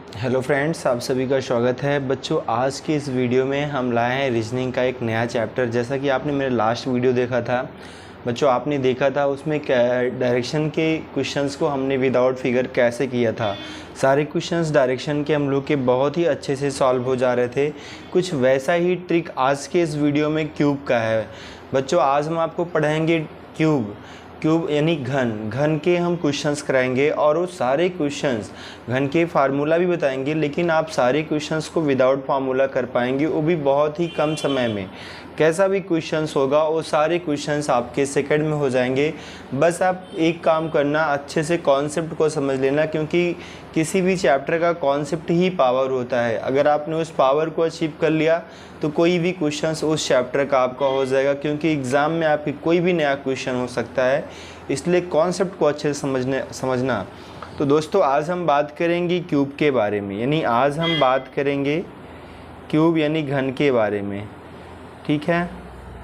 Hello friends, आप सभी का स्वागत है। बच्चों, आज की इस वीडियो में हम लाए हैं रीजनिंग का एक नया चैप्टर। जैसा कि आपने मेरा लास्ट वीडियो देखा था बच्चों, आपने देखा था उसमें डायरेक्शन के क्वेश्चंस को हमने विदाउट फिगर कैसे किया था। सारे क्वेश्चंस डायरेक्शन के हम लोग के बहुत ही अच्छे से सॉल्व हो जा रहे थे। कुछ वैसा ही ट्रिक आज के इस वीडियो में क्यूब का है। बच्चों, आज हम आपको पढ़ाएंगे क्यूब यानी घन के हम क्वेश्चंस कराएंगे और वो सारे क्वेश्चंस घन के फार्मूला भी बताएंगे, लेकिन आप सारे क्वेश्चंस को विदाउट फार्मूला कर पाएंगे, वो भी बहुत ही कम समय में। कैसा भी क्वेश्चंस होगा वो सारे क्वेश्चंस आपके सेकंड में हो जाएंगे। बस आप एक काम करना, अच्छे से कॉन्सेप्ट को समझ लेना, क्योंकि किसी भी चैप्टर का कॉन्सेप्ट ही पावर होता है। अगर आपने उस पावर को अचीव कर लिया तो कोई भी क्वेश्चंस उस चैप्टर का आपका हो जाएगा, क्योंकि एग्ज़ाम में आपकी कोई भी नया क्वेश्चन हो सकता है। इसलिए कॉन्सेप्ट को अच्छे से समझना। तो दोस्तों, आज हम बात करेंगे क्यूब के बारे में, यानी आज हम बात करेंगे क्यूब यानी घन के बारे में। ठीक है,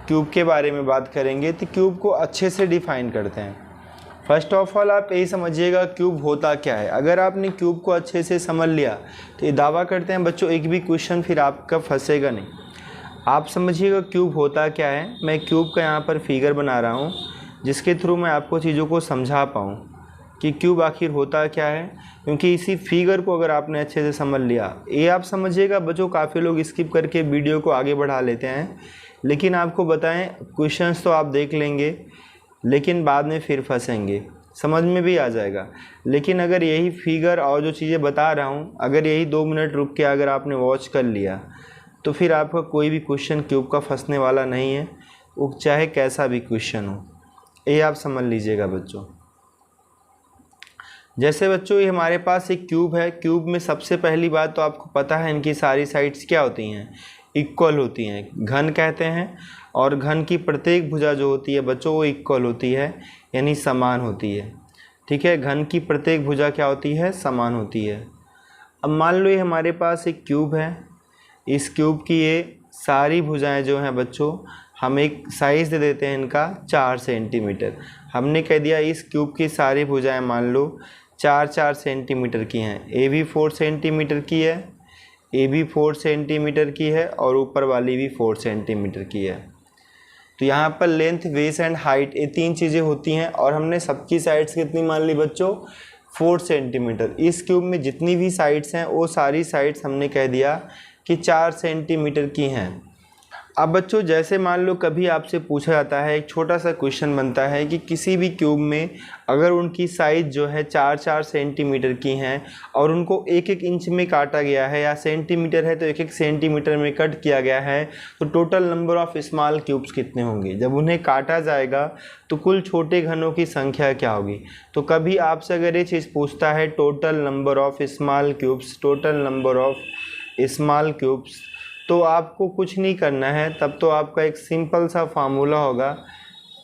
क्यूब के बारे में बात करेंगे। तो क्यूब को अच्छे से डिफाइन करते हैं। फर्स्ट ऑफ ऑल आप यही समझिएगा क्यूब होता क्या है। अगर आपने क्यूब को अच्छे से समझ लिया तो ये दावा करते हैं बच्चों, एक भी क्वेश्चन फिर आपका फंसेगा नहीं। आप समझिएगा क्यूब होता क्या है। मैं क्यूब का यहाँ पर फिगर बना रहा हूँ, जिसके थ्रू मैं आपको चीज़ों को समझा पाऊँ कि क्यूब आखिर होता क्या है, क्योंकि इसी फिगर को अगर आपने अच्छे से समझ लिया, ये आप समझिएगा बच्चों। काफ़ी लोग स्किप करके वीडियो को आगे बढ़ा लेते हैं, लेकिन आपको बताएं क्वेश्चंस तो आप देख लेंगे, लेकिन बाद में फिर फंसेंगे। समझ में भी आ जाएगा, लेकिन अगर यही फिगर और जो चीज़ें बता रहा हूँ, अगर यही 2 मिनट रुक के अगर आपने वॉच कर लिया तो फिर आपका कोई भी क्वेश्चन क्यूब का फंसने वाला नहीं है, वो चाहे कैसा भी क्वेश्चन हो। ये आप समझ लीजिएगा बच्चों। जैसे बच्चों, ये हमारे पास एक क्यूब है। क्यूब में सबसे पहली बात तो आपको पता है, इनकी सारी साइड्स क्या होती हैं, इक्वल होती हैं, घन कहते हैं। और घन की प्रत्येक भुजा जो होती है बच्चों, वो इक्वल होती है, यानी समान होती है। ठीक है, घन की प्रत्येक भुजा क्या होती है, समान होती है। अब मान लो ये हमारे पास एक क्यूब है। इस क्यूब की ये सारी भुजाएं जो हैं बच्चों, हम एक साइज़ दे देते हैं इनका 4 सेंटीमीटर। हमने कह दिया इस क्यूब की सारी भुजाएं मान लो 4-4 सेंटीमीटर की हैं। ए भी 4 सेंटीमीटर की है, ए भी 4 सेंटीमीटर की है, और ऊपर वाली भी 4 सेंटीमीटर की है। तो यहाँ पर लेंथ, बेस एंड हाइट, ये 3 चीज़ें होती हैं। और हमने सबकी साइड्स कितनी मान ली बच्चों, 4 सेंटीमीटर। इस क्यूब में जितनी भी साइड्स हैं वो सारी साइड्स हमने कह दिया कि 4 सेंटीमीटर की हैं। अब बच्चों, जैसे मान लो कभी आपसे पूछा जाता है, एक छोटा सा क्वेश्चन बनता है कि किसी भी क्यूब में अगर उनकी साइज जो है 4-4 सेंटीमीटर की हैं और उनको 1-1 इंच में काटा गया है, या सेंटीमीटर है तो 1-1 सेंटीमीटर में कट किया गया है, तो total number of small cubes कितने होंगे। जब उन्हें काटा जाएगा तो कुल छोटे घनों की संख्या क्या होगी। तो कभी आपसे अगर ये चीज़ पूछता है total number of small cubes, total number of small cubes, तो आपको कुछ नहीं करना है। तब तो आपका एक सिंपल सा फार्मूला होगा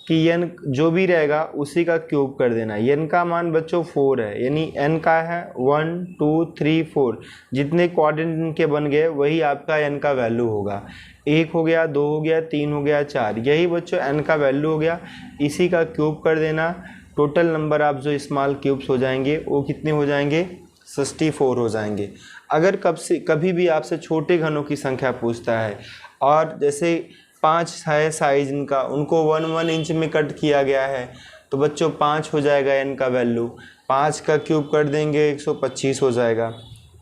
कि n जो भी रहेगा उसी का क्यूब कर देना। n का मान बच्चों 4 है, यानी n का है 1 2 3 4। जितने क्वाड्रेंट इनके बन गए वही आपका n का वैल्यू होगा। 1 हो गया, 2 हो गया, 3 हो गया, 4, यही बच्चों न का वैल्यू हो गया। इसी का क्यूब कर देना। टोटल नंबर आप जो स्मॉल क्यूब्स हो जाएंगे वो कितने हो जाएंगे, 64 हो जाएंगे। अगर कभी भी आपसे छोटे घनों की संख्या पूछता है, और जैसे 5 है साइज इनका, उनको 1-1 इंच में कट किया गया है, तो बच्चों 5 हो जाएगा n का वैल्यू। 5 का क्यूब कर देंगे 125 हो जाएगा।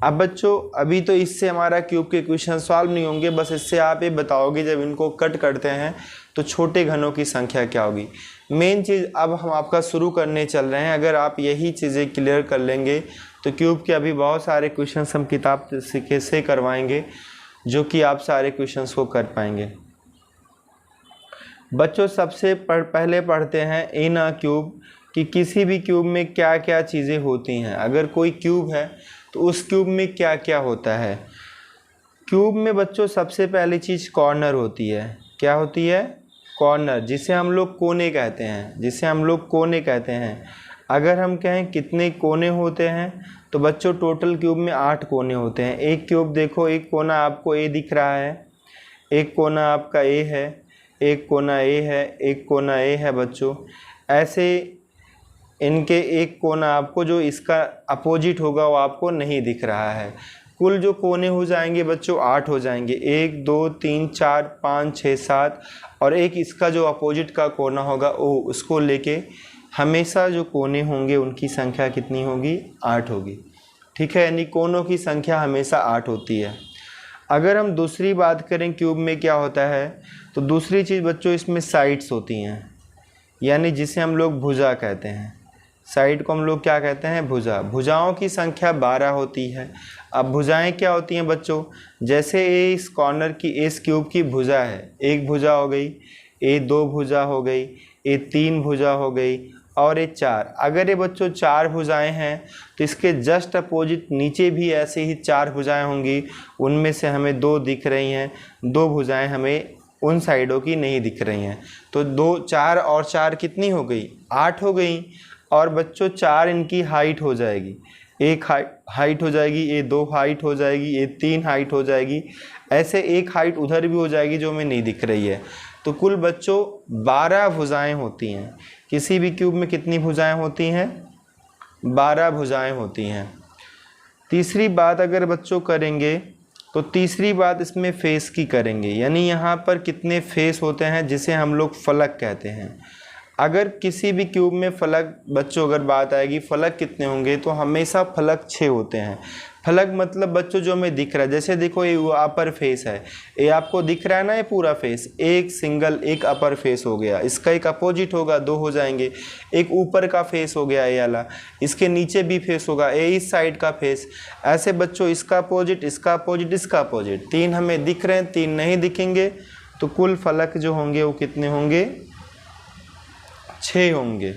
अब बच्चों, अभी तो इससे हमारा क्यूब के क्वेश्चन सॉल्व नहीं होंगे, बस इससे आप ये बताओगे जब इनको कट करते हैं तो छोटे घनों की संख्या क्या होगी। मेन चीज़ अब हम आपका शुरू करने चल रहे हैं। अगर आप यही चीज़ें क्लियर कर लेंगे तो क्यूब के अभी बहुत सारे क्वेश्चंस हम किताब से करवाएंगे, जो कि आप सारे क्वेश्चंस को कर पाएंगे। बच्चों, सबसे पहले पढ़ते हैं इन अ क्यूब, कि किसी भी क्यूब में क्या क्या चीज़ें होती हैं। अगर कोई क्यूब है तो उस क्यूब में क्या क्या होता है। क्यूब में बच्चों सबसे पहली चीज़ कॉर्नर होती है। क्या होती है, कॉर्नर, जिसे हम लोग कोने कहते हैं, जिसे हम लोग कोने कहते हैं। अगर हम कहें कितने कोने होते हैं, तो बच्चों टोटल क्यूब में 8 कोने होते हैं। एक क्यूब देखो, एक कोना आपको ए दिख रहा है, एक कोना आपका ए है, एक कोना ए है, एक कोना ए है बच्चों। ऐसे इनके एक कोना आपको जो इसका अपोजिट होगा वो आपको नहीं दिख रहा है। कुल जो कोने हो जाएंगे बच्चों 8 हो जाएंगे, 1 2 3 4 5 6 7, और एक इसका जो अपोजिट का कोना होगा वो उसको लेके हमेशा जो कोने होंगे उनकी संख्या कितनी होगी, 8 होगी। ठीक है, यानी कोनों की संख्या हमेशा 8 होती है। अगर हम दूसरी बात करें क्यूब में क्या होता है, तो दूसरी चीज़ बच्चों इसमें साइड्स होती हैं, यानी जिसे हम लोग भुजा कहते हैं। साइड को हम लोग क्या कहते हैं, भुजा। भुजाओं की संख्या 12 होती है। अब भुजाएं क्या होती हैं बच्चों, जैसे ए इस कॉर्नर की इस क्यूब की भुजा है, एक भुजा हो गई, ए 2 भुजा हो गई, ए 3 भुजा हो गई, और ये 4। अगर ये बच्चों 4 भुजाएं हैं तो इसके जस्ट अपोजिट नीचे भी ऐसे ही 4 भुजाएं होंगी। उनमें से हमें 2 दिख रही हैं, 2 भुजाएं हमें उन साइडों की नहीं दिख रही हैं। तो 2 4 और 4 कितनी हो गई, 8 हो गई। और बच्चों 4 इनकी हाइट हो जाएगी, एक हाइट हो जाएगी, ये 2 हाइट हो जाएगी, ये 3 हाइट हो जाएगी, ऐसे एक हाइट उधर भी हो जाएगी जो हमें नहीं दिख रही है। तो कुल बच्चों 12 भुजाएं होती हैं। किसी भी क्यूब में कितनी भुजाएं होती हैं, 12 भुजाएं होती हैं। तीसरी बात अगर बच्चों करेंगे तो तीसरी बात इसमें फेस की करेंगे, यानी यहाँ पर कितने फेस होते हैं जिसे हम लोग फलक कहते हैं। अगर किसी भी क्यूब में फलक बच्चों अगर बात आएगी फलक कितने होंगे, तो हमेशा फलक 6 होते हैं। फलक मतलब बच्चों जो हमें दिख रहा है, जैसे देखो ये अपर फेस है, ये आपको दिख रहा है ना, ये पूरा फेस एक सिंगल एक अपर फेस हो गया, इसका एक अपोजिट होगा 2 हो जाएंगे, एक ऊपर का फेस हो गया ये वाला, इसके नीचे भी फेस होगा, ये इस साइड का फेस, ऐसे बच्चों इसका अपोजिट इसका अपोजिट इसका अपोजिट। 3 हमें दिख रहे हैं, 3 नहीं दिखेंगे, तो कुल फलक जो होंगे वो कितने होंगे, 6 होंगे।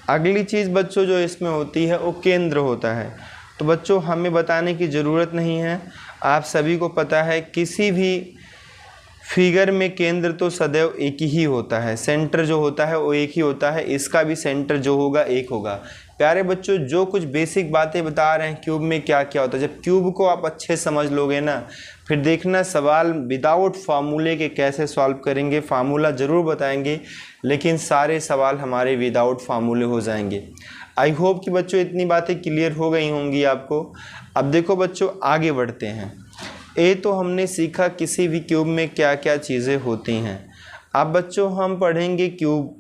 अगली चीज़ बच्चों जो इसमें होती है वो केंद्र होता है। तो बच्चों हमें बताने की ज़रूरत नहीं है, आप सभी को पता है किसी भी फिगर में केंद्र तो सदैव एक ही होता है, सेंटर जो होता है वो एक ही होता है, इसका भी सेंटर जो होगा एक होगा। प्यारे बच्चों जो कुछ बेसिक बातें बता रहे हैं क्यूब में क्या क्या होता है, जब क्यूब को आप अच्छे समझ लोगे ना, फिर देखना सवाल विदाउट फार्मूले के कैसे सॉल्व करेंगे। फार्मूला ज़रूर बताएंगे लेकिन सारे सवाल हमारे विदाउट फार्मूले हो जाएंगे। आई होप कि बच्चों इतनी बातें क्लियर हो गई होंगी आपको। अब देखो बच्चों आगे बढ़ते हैं। ए तो हमने सीखा किसी भी क्यूब में क्या क्या चीज़ें होती हैं। अब बच्चों हम पढ़ेंगे क्यूब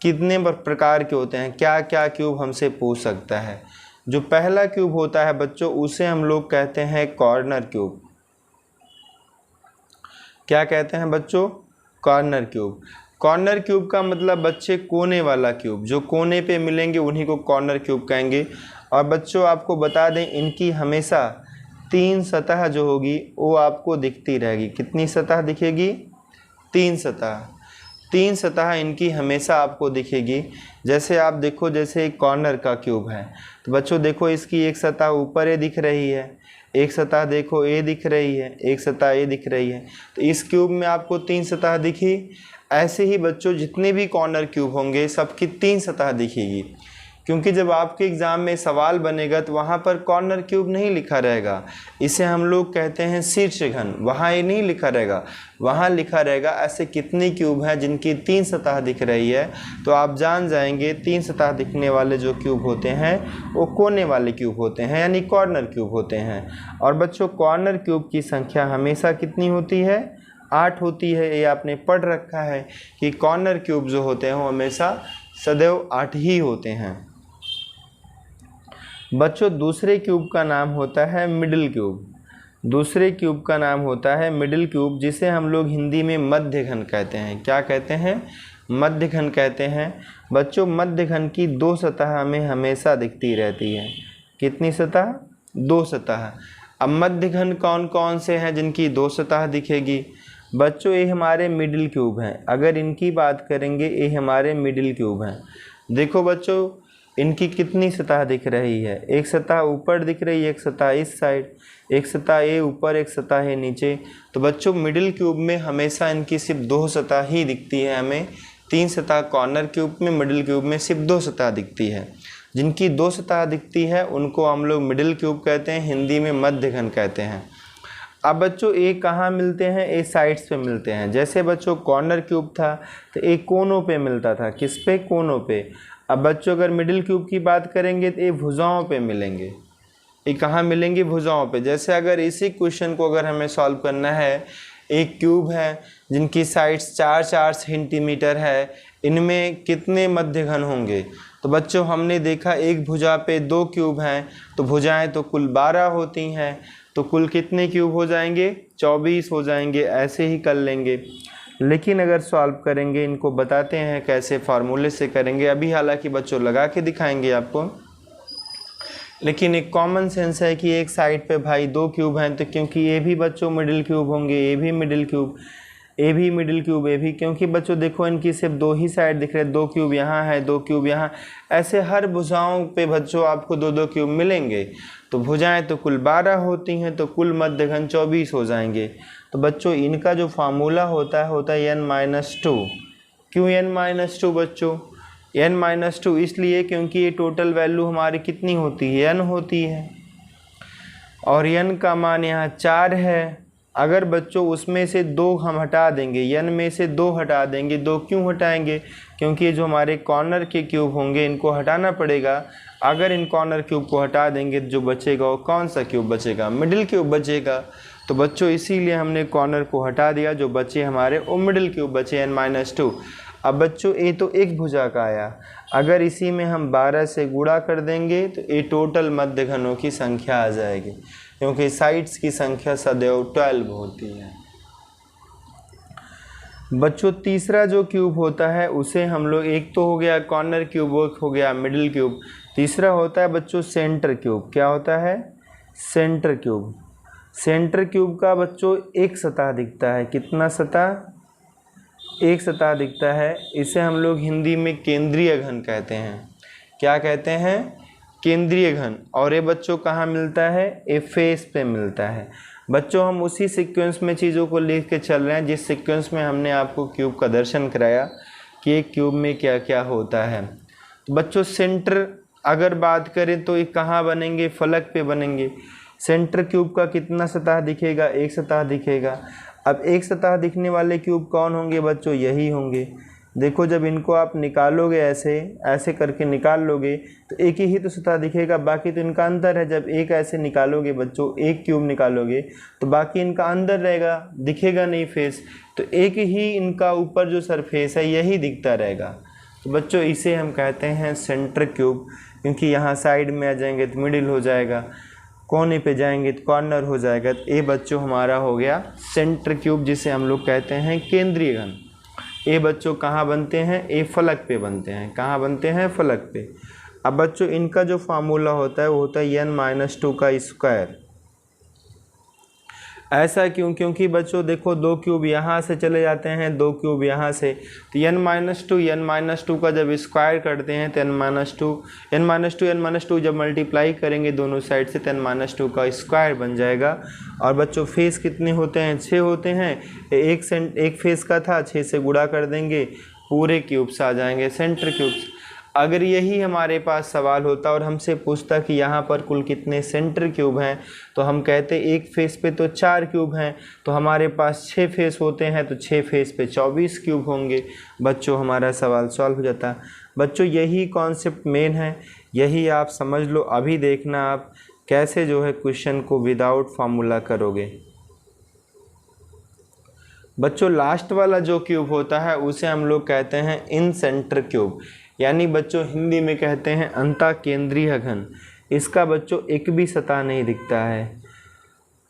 कितने प्रकार के होते हैं, क्या क्या क्यूब हमसे पूछ सकता है। जो पहला क्यूब होता है बच्चों उसे हम लोग कहते हैं कॉर्नर क्यूब। क्या कहते हैं बच्चों, कॉर्नर क्यूब। कॉर्नर क्यूब का मतलब बच्चे कोने वाला क्यूब, जो कोने पे मिलेंगे उन्हीं को कॉर्नर क्यूब कहेंगे। और बच्चों आपको बता दें इनकी हमेशा 3 सतह जो होगी वो आपको दिखती रहेगी। कितनी सतह दिखेगी, 3 सतह। 3 सतह इनकी हमेशा आपको दिखेगी। जैसे आप देखो, जैसे एक कॉर्नर का क्यूब है तो बच्चों देखो इसकी एक सतह ऊपर ये दिख रही है, एक सतह देखो ए दिख रही है, एक सतह ए दिख रही है। तो इस क्यूब में आपको 3 सतह दिखी। ऐसे ही बच्चों जितने भी कॉर्नर क्यूब होंगे सबकी 3 सतह दिखेगी, क्योंकि जब आपके एग्ज़ाम में सवाल बनेगा तो वहाँ पर कॉर्नर क्यूब नहीं लिखा रहेगा, इसे हम लोग कहते हैं शीर्ष घन। वहाँ ये नहीं लिखा रहेगा, वहाँ लिखा रहेगा ऐसे कितनी क्यूब हैं जिनकी 3 सतह दिख रही है। तो आप जान जाएंगे 3 सतह दिखने वाले जो क्यूब होते हैं वो कोने वाले क्यूब होते हैं, यानी कॉर्नर क्यूब होते हैं। और बच्चों कॉर्नर क्यूब की संख्या हमेशा कितनी होती है, 8 होती है। ये आपने पढ़ रखा है कि कॉर्नर क्यूब जो होते हैं वो हमेशा सदैव 8 ही होते हैं। बच्चों दूसरे क्यूब का नाम होता है मिडिल क्यूब। दूसरे क्यूब का नाम होता है मिडिल क्यूब, जिसे हम लोग हिंदी में मध्य घन कहते हैं। क्या कहते हैं, मध्य घन कहते हैं। बच्चों मध्य घन की 2 सतह हमें हमेशा दिखती रहती है। कितनी सतह, 2 सतह। अब मध्य घन कौन कौन से हैं जिनकी 2 सतह दिखेगी। बच्चों ये हमारे मिडिल क्यूब हैं। अगर इनकी बात करेंगे ये हमारे मिडिल क्यूब हैं। देखो बच्चों इनकी कितनी सतह दिख रही है, एक सतह ऊपर दिख रही है, एक सतह इस साइड, एक सतह ए ऊपर, एक सतह है नीचे। तो बच्चों मिडिल क्यूब में हमेशा इनकी सिर्फ 2 सतह ही दिखती है हमें। 3 सतह कॉर्नर क्यूब में, मिडिल क्यूब में सिर्फ 2 सतह दिखती है। जिनकी 2 सतह दिखती है उनको हम लोग मिडिल क्यूब कहते हैं, हिंदी में मध्य घन कहते हैं। अब बच्चों ये कहाँ मिलते हैं, ये साइड्स पे मिलते हैं। जैसे बच्चों कॉर्नर क्यूब था तो एक कोनों पे मिलता था। किस पे, कोनों पे। अब बच्चों अगर मिडिल क्यूब की बात करेंगे तो ये भुजाओं पे मिलेंगे। ये कहाँ मिलेंगे? भुजाओं पे। जैसे अगर इसी क्वेश्चन को अगर हमें सॉल्व करना है, एक क्यूब है जिनकी साइड्स 4-4 सेंटीमीटर है, इनमें कितने मध्य घन होंगे? तो बच्चों हमने देखा एक भुजा पे 2 क्यूब हैं, तो भुजाएं तो कुल 12 होती हैं, तो कुल कितने क्यूब हो जाएंगे? 24 हो जाएंगे। ऐसे ही कर लेंगे। लेकिन अगर सॉल्व करेंगे, इनको बताते हैं कैसे, फार्मूले से करेंगे। अभी हालांकि बच्चों लगा के दिखाएंगे आपको, लेकिन एक कॉमन सेंस है कि एक साइड पे भाई 2 क्यूब हैं, तो क्योंकि ये भी बच्चों मिडिल क्यूब होंगे, ये भी मिडिल क्यूब, ये भी मिडिल क्यूब, ये भी, क्योंकि बच्चों देखो इनकी सिर्फ 2 ही साइड दिख रहे हैं, 2 क्यूब यहाँ है, 2 क्यूब यहाँ, ऐसे हर भुजाओं पे बच्चों आपको 2-2 क्यूब मिलेंगे। तो भुजाएं तो कुल 12 होती हैं, तो कुल मध्य घन 24 हो जाएंगे। तो बच्चों इनका जो फार्मूला होता है n-2। क्यों n-2 बच्चों? n-2 इसलिए क्योंकि ये टोटल वैल्यू हमारी कितनी होती है? n होती है, और n का मान यहाँ 4 है। अगर बच्चों उसमें से 2 हम हटा देंगे, n में से 2 हटा देंगे, 2 क्यों हटाएंगे? क्योंकि ये जो हमारे कॉर्नर के क्यूब होंगे इनको हटाना पड़ेगा। अगर इन कॉर्नर क्यूब को हटा देंगे तो जो बचेगा वो कौन सा क्यूब बचेगा? मिडिल क्यूब बचेगा। तो बच्चों इसीलिए हमने कॉर्नर को हटा दिया, जो बचे हमारे वो मिडिल क्यूब बचे n-2। अब बच्चों ये तो एक भुजा का आया, अगर इसी में हम 12 से गुणा कर देंगे तो ये टोटल मध्य घनों की संख्या आ जाएगी, क्योंकि साइड्स की संख्या सदैव 12 होती है। बच्चों तीसरा जो क्यूब होता है उसे हम लोग, एक तो हो गया कॉर्नर क्यूब, एक हो गया मिडिल क्यूब, तीसरा होता है बच्चों सेंटर क्यूब। क्या होता है? Centre cube. सेंटर क्यूब का बच्चों एक सतह दिखता है। कितना सतह? एक सतह दिखता है। इसे हम लोग हिंदी में केंद्रीय घन कहते हैं। क्या कहते हैं? केंद्रीय घन। और ये बच्चों कहाँ मिलता है? ये फेस पे मिलता है। बच्चों हम उसी सीक्वेंस में चीज़ों को लिख के चल रहे हैं जिस सीक्वेंस में हमने आपको क्यूब का दर्शन कराया कि एक क्यूब में क्या क्या होता है। तो बच्चों सेंटर अगर बात करें तो ये कहाँ बनेंगे? फलक पे बनेंगे। सेंटर क्यूब का कितना सतह दिखेगा? एक सतह दिखेगा। अब एक सतह दिखने वाले क्यूब कौन होंगे बच्चों? यही होंगे। देखो जब इनको आप निकालोगे, ऐसे ऐसे करके निकाल लोगे तो एक ही तो सतह दिखेगा, बाकी तो इनका अंदर है। जब एक ऐसे निकालोगे बच्चों, एक क्यूब निकालोगे तो बाकी इनका अंदर रहेगा, दिखेगा नहीं फेस, तो एक ही इनका ऊपर जो सरफेस है यही दिखता रहेगा। तो बच्चों इसे हम कहते हैं सेंटर क्यूब, क्योंकि यहाँ साइड में आ जाएंगे तो मिडिल हो जाएगा, कोने पे जाएंगे तो कॉर्नर हो जाएगा। तो ये बच्चों हमारा हो गया सेंटर क्यूब, जिसे हम लोग कहते हैं केंद्रीय घन। ये बच्चों कहाँ बनते हैं? ये फलक पे बनते हैं। कहाँ बनते हैं? फलक पे। अब बच्चों इनका जो फार्मूला होता है वो होता है n-2 का स्क्वायर। ऐसा क्यों? क्योंकि बच्चों देखो 2 क्यूब यहाँ से चले जाते हैं, 2 क्यूब यहाँ से, तो n-2 का जब स्क्वायर करते हैं तो n-2 जब मल्टीप्लाई करेंगे दोनों साइड से तो n-2 का स्क्वायर बन जाएगा। और बच्चों फेस कितने होते हैं? 6 होते हैं। एक फेस का था, 6 से गुणा कर देंगे, पूरे क्यूब्स आ जाएंगे, सेंटर क्यूब्स। अगर यही हमारे पास सवाल होता और हमसे पूछता कि यहाँ पर कुल कितने सेंटर क्यूब हैं, तो हम कहते एक फेस पे तो 4 क्यूब हैं, तो हमारे पास 6 फेस होते हैं, तो 6 फेस पे 24 क्यूब होंगे। बच्चों हमारा सवाल सॉल्व हो जाता। बच्चों यही कॉन्सेप्ट मेन है, यही आप समझ लो। अभी देखना आप कैसे जो है क्वेश्चन को विदाउट फार्मूला करोगे। बच्चों लास्ट वाला जो क्यूब होता है उसे हम लोग कहते हैं इन सेंटर क्यूब, यानी बच्चों हिंदी में कहते हैं अंतः केंद्रीय घन। इसका बच्चों एक भी सतह नहीं दिखता है।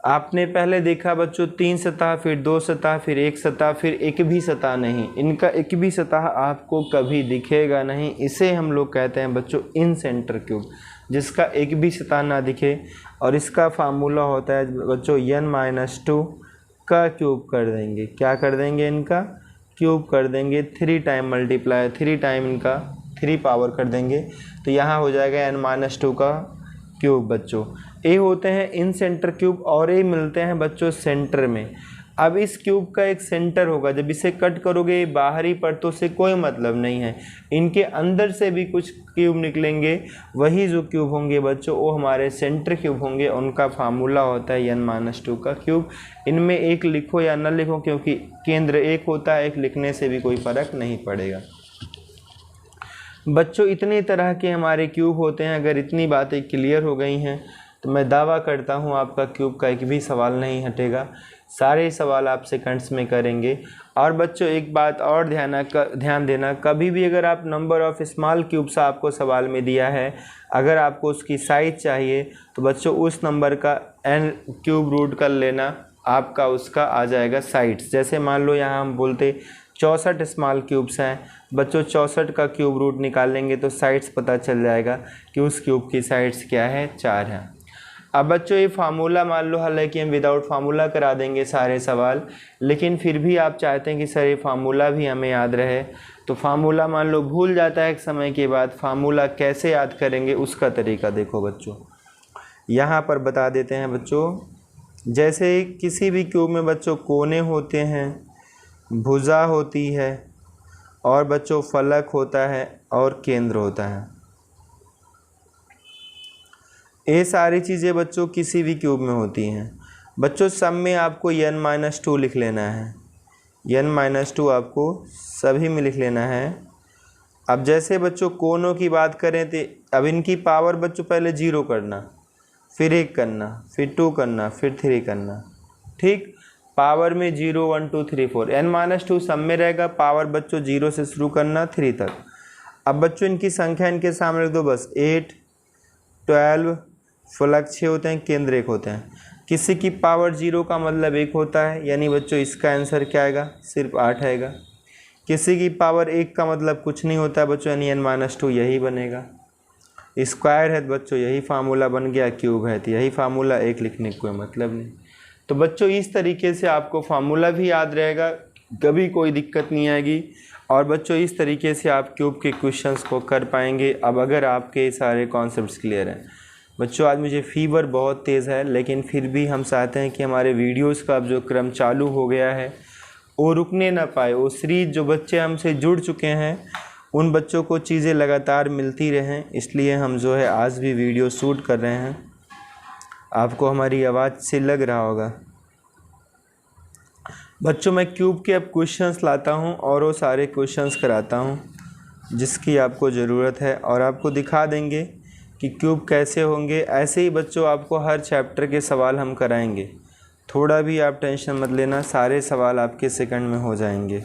आपने पहले देखा बच्चों 3 सतह, फिर 2 सतह, फिर 1 सतह, फिर एक भी सतह नहीं। इनका एक भी सतह आपको कभी दिखेगा नहीं। इसे हम लोग कहते हैं बच्चों इन सेंटर क्यूब, जिसका एक भी सतह ना दिखे। और इसका फार्मूला होता है बच्चों n-2 का क्यूब कर देंगे। क्या कर देंगे? इनका क्यूब कर देंगे, 3 टाइम मल्टीप्लाई, 3 टाइम इनका 3 पावर कर देंगे, तो यहाँ हो जाएगा n-2 का क्यूब। बच्चों ये होते हैं इन सेंटर क्यूब, और ये मिलते हैं बच्चों सेंटर में। अब इस क्यूब का एक सेंटर होगा, जब इसे कट करोगे बाहरी परतों से कोई मतलब नहीं है, इनके अंदर से भी कुछ क्यूब निकलेंगे, वही जो क्यूब होंगे बच्चों वो हमारे सेंटर क्यूब होंगे। उनका फार्मूला होता है n-2 का क्यूब। इनमें एक लिखो या न लिखो, क्योंकि केंद्र एक होता है, एक लिखने से भी कोई फर्क नहीं पड़ेगा। बच्चों इतने तरह के हमारे क्यूब होते हैं। अगर इतनी बातें क्लियर हो गई हैं तो मैं दावा करता हूँ आपका क्यूब का एक भी सवाल नहीं हटेगा, सारे सवाल आप सेकंड्स में करेंगे। और बच्चों एक बात और ध्यान देना, कभी भी अगर आप नंबर ऑफ़ स्मॉल क्यूब्स आपको सवाल में दिया है, अगर आपको उसकी साइज चाहिए तो बच्चों उस नंबर का n क्यूब रूट कर लेना, आपका उसका आ जाएगा साइड्स। जैसे मान लो यहाँ हम बोलते 64 स्मॉल क्यूब्स हैं, बच्चों 64 का क्यूब रूट निकालेंगे तो साइड्स पता चल जाएगा कि उस क्यूब की साइड्स क्या है, 4 है। अब बच्चों ये फार्मूला मान लो, हालांकि हम विदाउट फार्मूला करा देंगे सारे सवाल, लेकिन फिर भी आप चाहते हैं कि सर ये फार्मूला भी हमें याद रहे, तो फार्मूला मान लो भूल जाता है एक समय के बाद, फार्मूला कैसे याद करेंगे उसका तरीका देखो बच्चों, यहाँ पर बता देते हैं बच्चों। जैसे किसी भी क्यूब में बच्चों कोने होते हैं, भुजा होती है, और बच्चों फलक होता है और केंद्र होता है। ये सारी चीज़ें बच्चों किसी भी क्यूब में होती हैं। बच्चों सब में आपको n-2 लिख लेना है, n-2 आपको सभी में लिख लेना है। अब जैसे बच्चों कोनों की बात करें तो अब इनकी पावर बच्चों पहले 0 करना, फिर 1 करना, फिर 2 करना, फिर 3 करना, ठीक। पावर में 0 1 2 3 4, n-2 सब में रहेगा, पावर बच्चों 0 से शुरू करना 3 तक। अब बच्चों इनकी संख्या इनके सामने रख दो बस, 8 12, फलक 6 होते हैं, केंद्र 1 होते हैं। किसी की पावर 0 का मतलब 1 होता है, यानी बच्चों इसका आंसर क्या आएगा, सिर्फ 8 आएगा। किसी की पावर 1 का मतलब कुछ नहीं होता है बच्चों, यानी n-2 यही बनेगा। स्क्वायर है तो बच्चों यही फार्मूला बन गया, क्यूब है तो यही फार्मूला, 1 लिखने का कोई मतलब नहीं। तो बच्चों इस तरीके से आपको फार्मूला भी याद रहेगा, कभी कोई दिक्कत नहीं आएगी, और बच्चों इस तरीके से आप क्यूब के क्वेश्चंस को कर पाएंगे। अब अगर आपके सारे कॉन्सेप्ट्स क्लियर हैं बच्चों, आज मुझे फीवर बहुत तेज़ है, लेकिन फिर भी हम चाहते हैं कि हमारे वीडियोस का अब जो क्रम चालू हो गया है वो रुकने ना पाए। वो सीरीज जो बच्चे हमसे जुड़ चुके हैं उन बच्चों को चीज़ें लगातार मिलती रहें, इसलिए हम जो है आज भी वीडियो शूट कर रहे हैं। आपको हमारी आवाज़ से लग रहा होगा। बच्चों मैं क्यूब के अब क्वेश्चंस लाता हूं और वो सारे क्वेश्चंस कराता हूं जिसकी आपको ज़रूरत है, और आपको दिखा देंगे कि क्यूब कैसे होंगे। ऐसे ही बच्चों आपको हर चैप्टर के सवाल हम कराएंगे, थोड़ा भी आप टेंशन मत लेना, सारे सवाल आपके सेकंड में हो जाएंगे।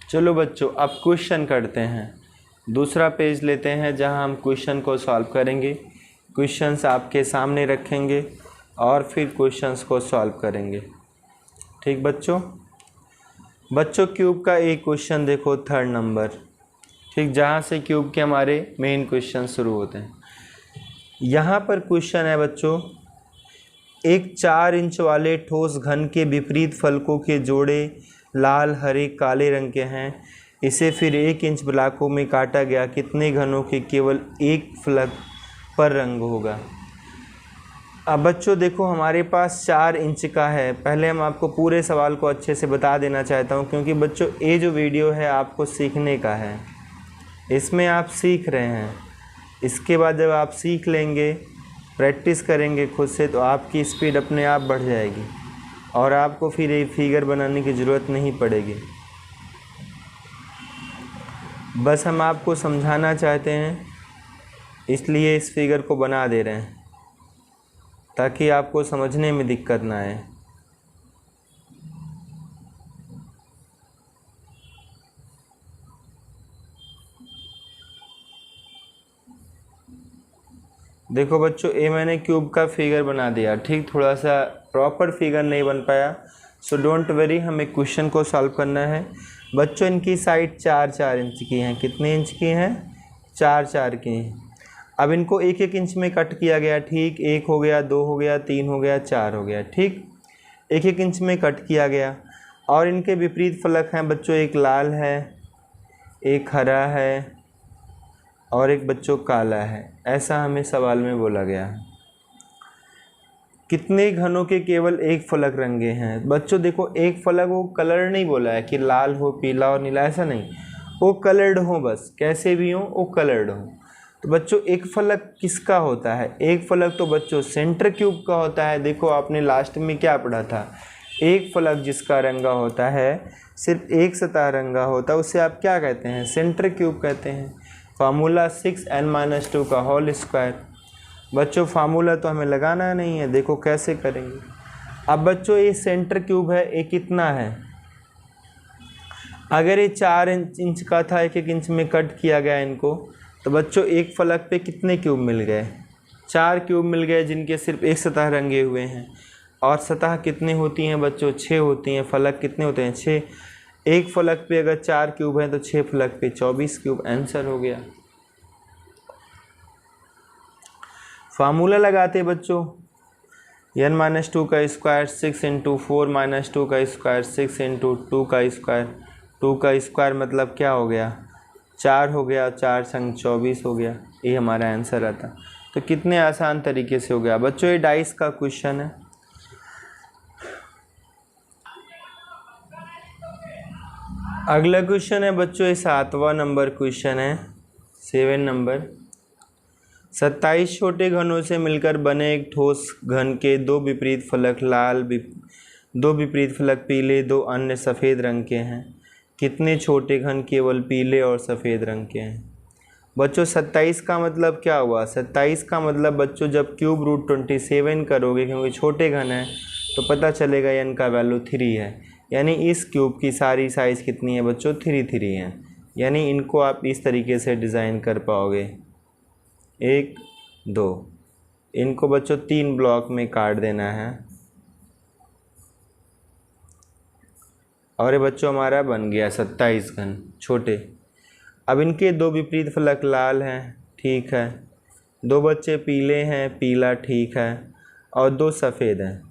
चलो बच्चों अब क्वेश्चन करते हैं। दूसरा पेज लेते हैं जहां हम क्वेश्चन को सॉल्व करेंगे। क्वेश्चंस आपके सामने रखेंगे और फिर क्वेश्चंस को सॉल्व करेंगे, ठीक बच्चों। बच्चों क्यूब का एक क्वेश्चन देखो, 3rd नंबर, ठीक, जहां से क्यूब के हमारे मेन क्वेश्चन शुरू होते हैं। यहाँ पर क्वेश्चन है बच्चों, एक 4 इंच वाले ठोस घन के विपरीत फलकों के जोड़े लाल हरे काले रंग के हैं। इसे फिर 1 इंच ब्लॉकों में काटा गया, कितने घनों के केवल एक फलक पर रंग होगा। अब बच्चों देखो हमारे पास 4 इंच का है। पहले हम आपको पूरे सवाल को अच्छे से बता देना चाहता हूं, क्योंकि बच्चों ये जो वीडियो है आपको सीखने का है, इसमें आप सीख रहे हैं। इसके बाद जब आप सीख लेंगे, प्रैक्टिस करेंगे खुद से, तो आपकी स्पीड अपने आप बढ़ जाएगी और आपको फिर ये फिगर बनाने की ज़रूरत नहीं पड़ेगी। बस हम आपको समझाना चाहते हैं, इसलिए इस फिगर को बना दे रहे हैं ताकि आपको समझने में दिक्कत ना आए। देखो बच्चों ये मैंने क्यूब का फिगर बना दिया, ठीक, थोड़ा सा प्रॉपर फिगर नहीं बन पाया, सो डोंट वरी, हमें क्वेश्चन को सॉल्व करना है। बच्चों इनकी साइड 4-4 इंच की हैं। कितने इंच की हैं? 4-4 की हैं। अब इनको 1-1 इंच में कट किया गया, ठीक, 1 हो गया, 2 हो गया, 3 हो गया, 4 हो गया, ठीक, 1-1 इंच में कट किया गया। और इनके विपरीत फलक हैं बच्चों, एक लाल है, एक हरा है और एक बच्चों काला है, ऐसा हमें सवाल में बोला गया है। कितने घनों के केवल एक फलक रंगे हैं? बच्चों देखो एक फलक, वो कलर नहीं बोला है कि लाल हो, पीला और नीला, ऐसा नहीं, वो कलर्ड हो, बस कैसे भी हो वो कलर्ड हो। तो बच्चों एक फलक किसका होता है? एक फलक तो बच्चों सेंटर क्यूब का होता है। देखो आपने लास्ट में क्या पढ़ा था, एक फलक जिसका रंगा होता है, सिर्फ एक सतह रंगा होता है, उसे आप क्या कहते हैं? सेंटर क्यूब कहते हैं। फार्मूला 6n-2 का होल स्क्वायर। बच्चों फार्मूला तो हमें लगाना नहीं है, देखो कैसे करेंगे। अब बच्चों ये सेंटर क्यूब है, ये कितना है? अगर ये 4 इंच का था, 1-1 इंच में कट किया गया इनको, तो बच्चों एक फलक पे कितने क्यूब मिल गए? 4 क्यूब मिल गए, जिनके सिर्फ एक सतह रंगे हुए हैं। और सतह कितने होती हैं बच्चों? 6 होती हैं। फलक कितने होते हैं? 6। एक फलक पे अगर 4 क्यूब हैं तो 6 फलक पे 24 क्यूब। आंसर हो गया। फार्मूला लगाते बच्चों, n-2 का स्क्वायर 6 × 4 - 2 का स्क्वायर 6 × 2 का स्क्वायर। 2 का स्क्वायर मतलब क्या हो गया? 4 हो गया, 4 संग 24 हो गया। ये हमारा आंसर आता। तो कितने आसान तरीके से हो गया बच्चों। ये डाइस का क्वेश्चन है। अगला क्वेश्चन है बच्चों, ये 7वां नंबर क्वेश्चन है, 7 नंबर। 27 छोटे घनों से मिलकर बने एक ठोस घन के 2 विपरीत फलक लाल, 2 विपरीत फलक पीले, 2 अन्य सफ़ेद रंग के हैं। कितने छोटे घन केवल पीले और सफ़ेद रंग के हैं? बच्चों 27 का मतलब क्या हुआ? 27 का मतलब बच्चों जब क्यूब रूट 27 करोगे, क्योंकि छोटे घन है तो पता चलेगा n का वैल्यू 3 है। यानी इस क्यूब की सारी साइज़ कितनी है बच्चों? 3 है। यानी इनको आप इस तरीके से डिज़ाइन कर पाओगे, 1 2। इनको बच्चों 3 ब्लॉक में काट देना है और ये बच्चों हमारा बन गया 27 घन छोटे। अब इनके 2 विपरीत फलक लाल हैं, ठीक है। 2 बच्चे पीले हैं, पीला ठीक है, और 2 सफ़ेद हैं।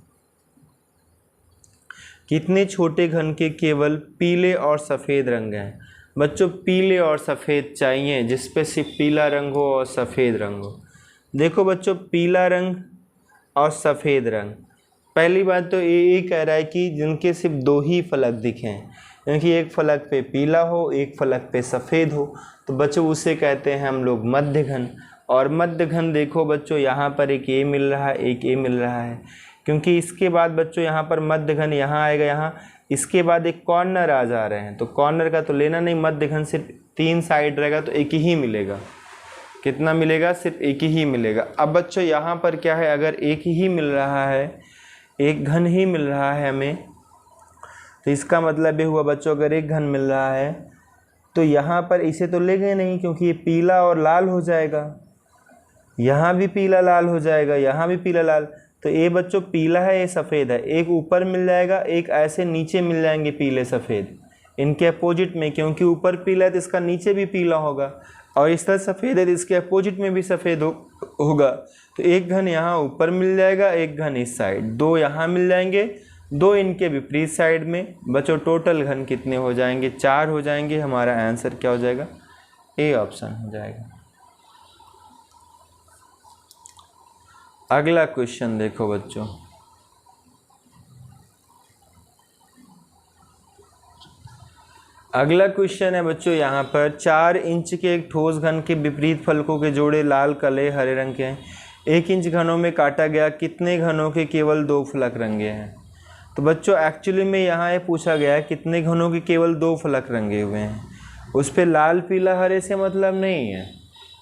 कितने छोटे घन के केवल पीले और सफ़ेद रंग हैं? बच्चों पीले और सफ़ेद चाहिए, जिस पे सिर्फ पीला रंग हो और सफ़ेद रंग हो। देखो बच्चों पीला रंग और सफ़ेद रंग, पहली बात तो ये कह रहा है कि जिनके सिर्फ 2 ही फलक दिखें, क्योंकि एक फलक पे पीला हो, एक फलक पे सफ़ेद हो, तो बच्चों उसे कहते हैं हम लोग मध्य घन। और मध्य घन देखो बच्चों, यहाँ पर एक ए मिल रहा है, एक ए मिल रहा है, क्योंकि इसके बाद बच्चों यहाँ पर मध्य घन यहाँ आएगा, यहाँ इसके बाद एक कॉर्नर आ जा रहे हैं, तो कॉर्नर का तो लेना नहीं, मध्य घन सिर्फ 3 साइड रहेगा तो एक ही मिलेगा। कितना मिलेगा? सिर्फ एक ही मिलेगा। अब बच्चों यहाँ पर क्या है, अगर एक ही मिल रहा है, एक घन ही मिल रहा है हमें, तो इसका मतलब ये हुआ बच्चों अगर एक घन मिल रहा है तो यहाँ पर इसे तो लेंगे नहीं, क्योंकि ये पीला और लाल हो जाएगा, यहाँ भी पीला लाल हो जाएगा, यहाँ भी पीला लाल। तो ये बच्चों पीला है, ये सफ़ेद है, एक ऊपर मिल जाएगा, एक ऐसे नीचे मिल जाएंगे पीले सफ़ेद, इनके अपोजिट में, क्योंकि ऊपर पीला है तो इसका नीचे भी पीला होगा, और इस तरह सफ़ेद है तो इसके अपोजिट में भी सफ़ेद होगा। तो एक घन यहाँ ऊपर मिल जाएगा, एक घन इस साइड, 2 यहाँ मिल जाएंगे, 2 इनके विपरीत साइड में। बच्चों टोटल घन कितने हो जाएंगे? 4 हो जाएंगे। हमारा आंसर क्या हो जाएगा? ए ऑप्शन हो जाएगा। अगला क्वेश्चन देखो बच्चों, अगला क्वेश्चन है बच्चों यहाँ पर 4 इंच के एक ठोस घन के विपरीत फलकों के जोड़े लाल, काले, हरे रंग के हैं। 1 इंच घनों में काटा गया, कितने घनों के केवल 2 फलक रंगे हैं? तो बच्चों एक्चुअली में यहाँ ये पूछा गया है कितने घनों के केवल 2 फलक रंगे हुए हैं। उस पर लाल, पीला, हरे से मतलब नहीं है,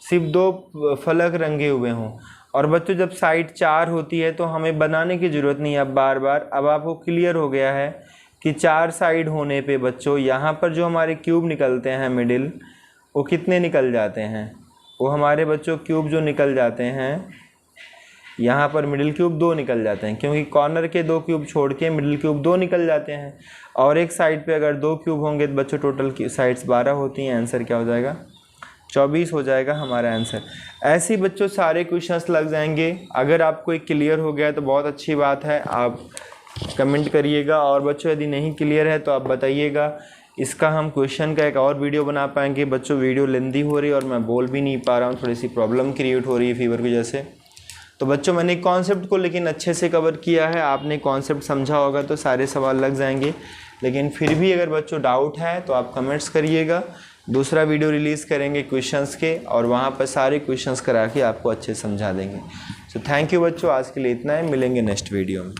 सिर्फ 2 फलक रंगे हुए हों। और बच्चों जब साइड 4 होती है तो हमें बनाने की ज़रूरत नहीं है अब बार बार। अब आपको क्लियर हो गया है कि 4 साइड होने पे बच्चों यहाँ पर जो हमारे क्यूब निकलते हैं मिडिल, वो कितने निकल जाते हैं? वो हमारे बच्चों क्यूब जो निकल जाते हैं यहाँ पर मिडिल क्यूब 2 निकल जाते हैं, क्योंकि कॉर्नर के 2 क्यूब छोड़ के मिडिल क्यूब 2 निकल जाते हैं। और एक साइड पे अगर 2 क्यूब होंगे तो बच्चों टोटल की साइड्स 12 होती हैं। आंसर क्या हो जाएगा? 24 हो जाएगा हमारा आंसर। ऐसे ही बच्चों सारे क्वेश्चंस लग जाएंगे। अगर आपको एक क्लियर हो गया तो बहुत अच्छी बात है, आप कमेंट करिएगा। और बच्चों यदि नहीं क्लियर है तो आप बताइएगा, इसका हम क्वेश्चन का एक और वीडियो बना पाएंगे। बच्चों वीडियो लेंदी हो रही है और मैं बोल भी नहीं पा रहा हूँ, थोड़ी सी प्रॉब्लम क्रिएट हो रही है फीवर की वजह से। तो बच्चों मैंने कॉन्सेप्ट को लेकिन अच्छे से कवर किया है, आपने कॉन्सेप्ट समझा होगा तो सारे सवाल लग जाएंगे। लेकिन फिर भी अगर बच्चों डाउट है तो आप कमेंट्स करिएगा। दूसरा वीडियो रिलीज़ करेंगे क्वेश्चंस के, और वहाँ पर सारे क्वेश्चंस करा के आपको अच्छे समझा देंगे। सो थैंक यू बच्चों, आज के लिए इतना है, मिलेंगे नेक्स्ट वीडियो में।